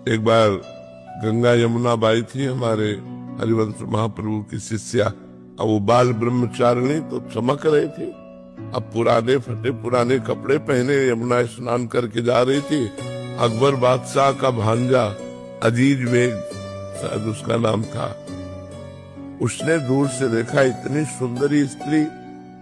एक बार गंगा यमुना बाई थी हमारे हरिवंश महाप्रभु की शिष्या। अब वो बाल ब्रह्मचारिणी तो चमक रही थी। अब पुराने फटे पुराने कपड़े पहने यमुना स्नान करके जा रही थी। अकबर बादशाह का भांजा अजीज बेग शायद उसका नाम था, उसने दूर से देखा इतनी सुंदरी स्त्री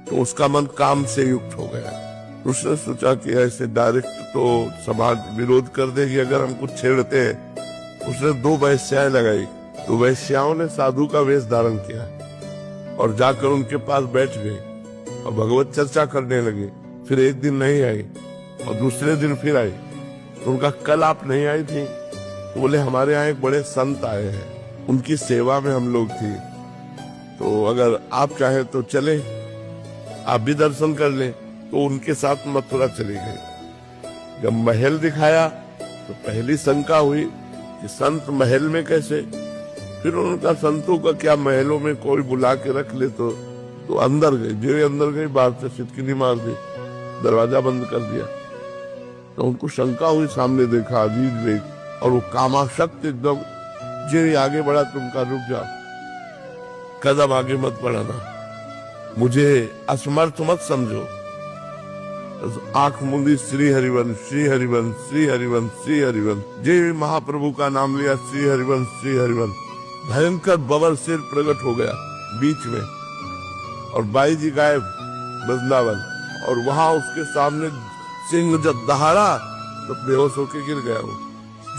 तो उसका मन काम से युक्त हो गया। उसने सोचा कि ऐसे डायरेक्ट तो समाज विरोध कर देगी अगर हम कुछ छेड़ते हैं। उसने 2 वैश्याएं लगाई। तो वैश्याओं ने साधु का वेश धारण किया और जाकर उनके पास बैठ गए और भगवत चर्चा करने लगे। फिर एक दिन नहीं आई और दूसरे दिन फिर आई। तो उनका कल आप नहीं आई थी? तो बोले हमारे यहाँ एक बड़े संत आए हैं, उनकी सेवा में हम लोग थी, तो अगर आप चाहे तो चले, आप भी दर्शन कर लें। तो उनके साथ मथुरा चली गई। जब महल दिखाया तो पहली शंका हुई कि संत महल में कैसे। फिर उनका संतों का क्या, महलों में कोई बुला के रख ले तो अंदर गई। जो अंदर गई बाहर से सिटकिनी मार दी, दरवाजा बंद कर दिया। तो उनको शंका हुई, सामने देखा अजीज बेग और वो कामाशक्त एकदम। जो आगे बढ़ा तुमका रुक जाओ, कदम आगे मत बढ़ाना, मुझे असमर्थ मत समझो। आंख मूंदी श्री हरिवंश श्री हरिवंश श्री हरिवंश श्री हरिवंश। जय महाप्रभु का नाम लिया, श्री हरिवंश श्री हरिवंश। भयंकर बबर सिर प्रकट हो गया बीच में और बाई जी गायब वृंदावन। और वहां उसके सामने सिंह जब दहाड़ा तो बेहोश होके गिर गया। वो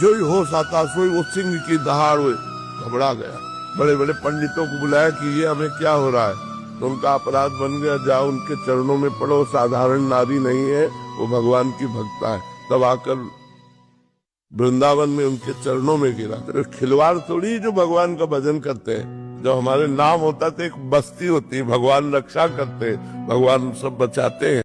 जो ही होश आता सोई वो सिंह की दहाड़ हुई, घबरा गया। बड़े बड़े पंडितों को बुलाया कि ये हमें क्या हो रहा है। तो उनका अपराध बन गया, जाओ उनके चरणों में पड़ो, साधारण नारी नहीं है, वो भगवान की भक्ता है। तब आकर वृंदावन में उनके चरणों में गिरा। तो खिलवाड़ थोड़ी जो भगवान का भजन करते हैं। जब हमारे नाम होता तो एक बस्ती होती, भगवान रक्षा करते, भगवान सब बचाते हैं।